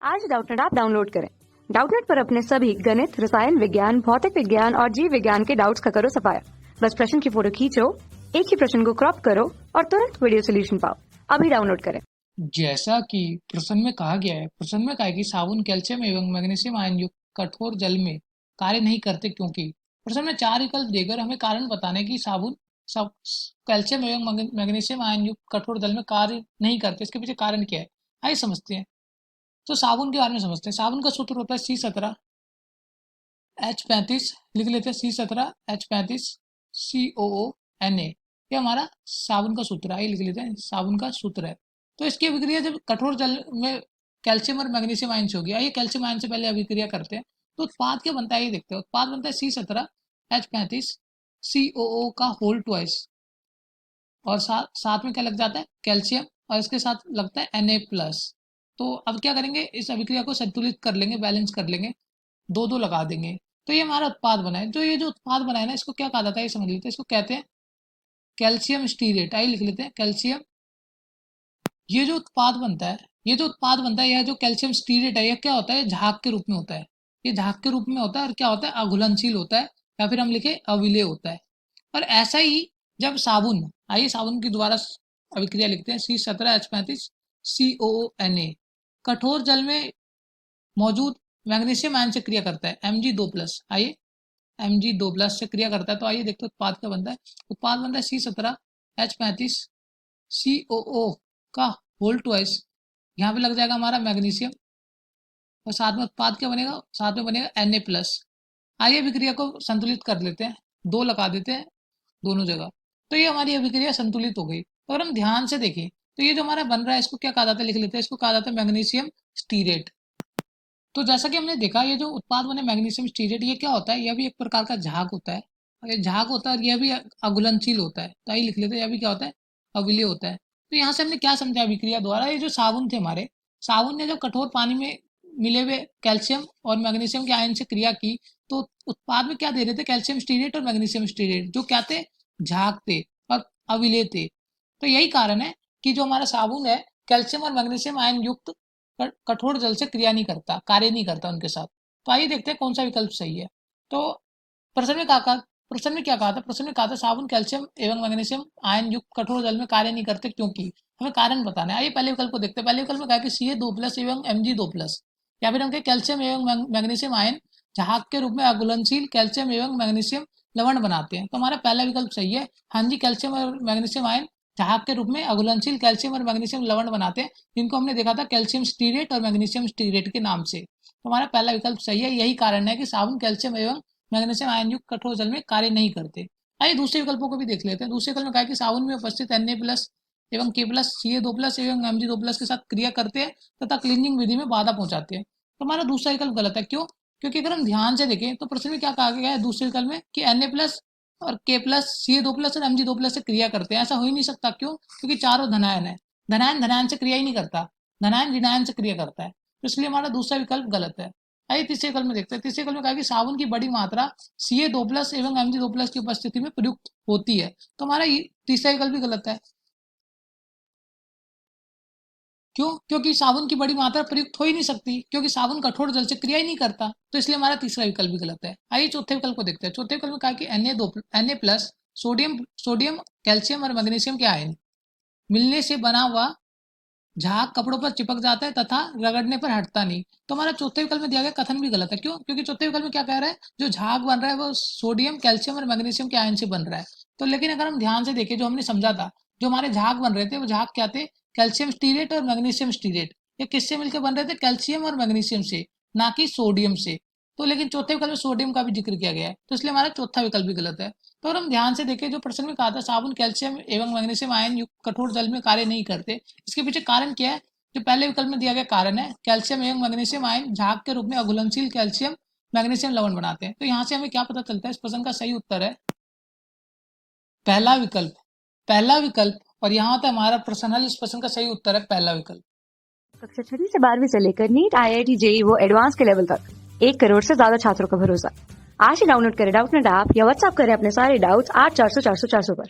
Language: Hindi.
आज डाउटनेट ऐप डाउनलोड करें। डाउटनेट पर अपने सभी गणित, रसायन विज्ञान, भौतिक विज्ञान और जीव विज्ञान के डाउट्स का करो सफाया। बस प्रश्न की फोटो खींचो, एक ही प्रश्न को क्रॉप करो और तुरंत वीडियो सोल्यूशन पाओ। अभी डाउनलोड करें। जैसा कि प्रश्न में कहा गया है, प्रश्न में कहा है कि साबुन कैल्शियम एवं मैग्नीशियम आयन युक्त कठोर जल में कार्य नहीं करते क्योंकि प्रश्न में 4 विकल्प देकर हमें कारण बताना है कि साबुन सब कैल्शियम एवं मैग्नीशियम आयन युक्त कठोर जल में कार्य नहीं करते। इसके पीछे कारण क्या है, आइए समझते हैं। तो साबुन के बारे में समझते हैं। साबुन का सूत्र होता है C17H35, लिख लेते हैं C17H35COONA। ये हमारा साबुन का सूत्र है, लिख लेते हैं साबुन का सूत्र है। तो इसकी अभिक्रिया जब कठोर जल में कैल्शियम और मैग्नीशियम आयन से होगी, आइए कैल्शियम आयन से पहले अभिक्रिया करते हैं। तो उत्पाद क्या बनता है ये देखते हैं। उत्पाद बनता है C17H35COO का होल ट्वाइस और साथ में क्या लग जाता है कैल्शियम और इसके साथ लगता है Na+। तो अब क्या करेंगे, इस अभिक्रिया को संतुलित कर लेंगे, बैलेंस कर लेंगे, दो दो लगा देंगे। तो ये हमारा उत्पाद बना है। ये जो उत्पाद बना है ना, इसको क्या कहा जाता है ये समझ लेते हैं। इसको कहते हैं कैल्शियम स्टीरेट। आइए लिख लेते हैं कैल्शियम। ये जो उत्पाद बनता है यह जो कैल्शियम स्टीरेट है, यह क्या होता है, झाग के रूप में होता है। ये झाग के रूप में होता है और क्या होता है, अघुलनशील होता है, या फिर हम लिखे अविलेय होता है। और ऐसा ही जब साबुन, आइए साबुन की दोबारा अभिक्रिया लिखते हैं C17H35COONA कठोर जल में मौजूद मैग्नीशियम आयन से क्रिया करता है Mg2+। आइए Mg2+ से क्रिया करता है। तो आइए देखते हैं उत्पाद क्या बनता है। उत्पाद बनता है C17H35COO का होल ट्वाइस, यहाँ पे लग जाएगा हमारा मैग्नीशियम और साथ में उत्पाद क्या बनेगा, साथ में बनेगा Na+। आइए अभिक्रिया को संतुलित कर लेते हैं, दो लगा देते हैं दोनों जगह। तो ये हमारी अभिक्रिया संतुलित हो गई। तो अगर हम ध्यान से देखें तो ये जो हमारा बन रहा है, इसको क्या कहा जाता है, लिख लेते हैं। इसको कहा जाता है मैग्नीशियम स्टीरेट। तो जैसा कि हमने देखा, ये जो उत्पाद बने मैग्नीशियम स्टीरेट, ये क्या होता है, यह भी एक प्रकार का झाग होता है। और ये झाग होता है और यह भी अघुलनशील होता है। तो आइए लिख लेते हैं, यह भी क्या होता है, अविलेय होता है। तो यहाँ से हमने क्या समझा अभिक्रिया द्वारा, ये जो साबुन थे हमारे, साबुन ने जो कठोर पानी में मिले हुए कैल्शियम और मैग्नीशियम के आयन से क्रिया की, तो उत्पाद में क्या दे रहे थे, कैल्शियम स्टीरेट और मैग्नीशियम स्टीरेट, जो क्या थे, झाग थे और अविलेय थे। तो यही कारण है कि जो हमारा साबुन है, कैल्शियम और मैग्नीशियम आयन युक्त कठोर जल से क्रिया नहीं करता, कार्य नहीं करता उनके साथ। तो आइए देखते हैं कौन सा विकल्प सही है। तो प्रश्न में क्या कहा था, प्रश्न में कहा था साबुन कैल्शियम एवं मैग्नीशियम आयन युक्त कठोर जल में कार्य नहीं करते क्योंकि हमें कारण बताना है। आइए पहले विकल्प को देखते हैं। पहले विकल्प में कहा कि Ca2+ एवं Mg2+, या फिर हम कहें कैल्शियम एवं मैग्नीशियम आयन झाग के रूप में अघुलनशील कैल्शियम एवं मैग्नीशियम लवण बनाते हैं। तो हमारा पहला विकल्प सही है। हाँ जी, कैल्शियम और मैग्नीशियम आयन झाग के रूप में अघुलनशील कैल्शियम और मैग्नीशियम लवण बनाते हैं, जिनको हमने देखा था कैल्शियम स्टीरेट और मैग्नीशियम स्टीरेट के नाम से। तो हमारा पहला विकल्प सही है। यही कारण है कि साबुन कैल्शियम एवं मैग्नीशियम आयन युक्त कठोर जल में कार्य नहीं करते। आइए दूसरे विकल्पों को भी देख लेते हैं। दूसरे विकल्प में कहा कि साबुन में उपस्थित Na+ एवं K+ Ca2+ एवं Mg2+ के साथ क्रिया करते हैं तथा क्लीनिंग विधि में बाधा पहुंचाते हैं। तो हमारा दूसरा विकल्प गलत है। क्यों? क्योंकि अगर हम ध्यान से देखें तो प्रश्न में क्या कहा गया है दूसरे विकल्प में कि Na+ और K+, Ca2+ और Mg2+ से क्रिया करते हैं। ऐसा हो ही नहीं सकता। क्यों? क्योंकि चारों धनायन है। धनायन धनायन से क्रिया ही नहीं करता, धनायन ऋणायन से क्रिया करता है। तो इसलिए हमारा दूसरा विकल्प गलत है। आइए तीसरे विकल्प में देखते हैं। तीसरे विकल्प में कहा कि साबुन की बड़ी मात्रा Ca2+ एवं Mg2+ की उपस्थिति में प्रयुक्त होती है। तो हमारा तीसरा विकल्प भी गलत है। क्यों? क्योंकि साबुन की बड़ी मात्रा प्रयुक्त हो ही नहीं सकती, क्योंकि साबुन कठोर जल से क्रिया ही नहीं करता। तो इसलिए हमारा तीसरा विकल्प भी गलत है। आइए चौथे विकल्प को देखते हैं। चौथे विकल्प में कहा कि Na+, सोडियम कैल्शियम और मैग्नीशियम के आयन मिलने से बना हुआ झाग कपड़ों पर चिपक जाता है तथा रगड़ने पर हटता नहीं। तो हमारा चौथे विकल्प में दिया गया कथन भी गलत है। क्यों? क्योंकि चौथे विकल्प में क्या कह रहा है, जो झाग बन रहा है वो सोडियम कैल्शियम और मैग्नीशियम के आयन से बन रहा है। तो लेकिन अगर हम ध्यान से देखें, जो हमने समझा था, जो हमारे झाग बन रहे थे वो झाग क्या थे, कैल्शियम स्टीरेट और मैग्नीशियम स्टीरेट। ये किससे मिलकर बन रहे थे, कैल्शियम और मैग्नीशियम से, ना कि सोडियम से। तो लेकिन चौथे विकल्प में सोडियम का भी जिक्र किया गया है, तो इसलिए हमारा चौथा विकल्प भी गलत है। तो अगर हम ध्यान से देखें, जो प्रश्न में कहा था साबुन कैल्शियम एवं मैग्नीशियम आयन युक्त कठोर जल में कार्य नहीं करते, इसके पीछे कारण क्या है। जो पहले विकल्प में दिया गया कारण है, कैल्शियम एवं मैग्नीशियम आयन झाग के रूप में अघुलनशील कैल्शियम मैग्नीशियम लवण बनाते हैं। तो यहाँ से हमें क्या पता चलता है, इस प्रश्न का सही उत्तर है पहला विकल्प। पहला विकल्प, और यहाँ होता है हमारा प्रश्न, इस प्रश्न का सही उत्तर है पहला विकल्प। कक्षा 6 से 12वीं से लेकर नीट, IIT, JEE वो एडवांस के लेवल तक 1 करोड़ से ज्यादा छात्रों का भरोसा। आज ही डाउनलोड करें डाउटनेट ऐप या व्हाट्सएप करें अपने सारे डाउट्स 8400 400 400 पर।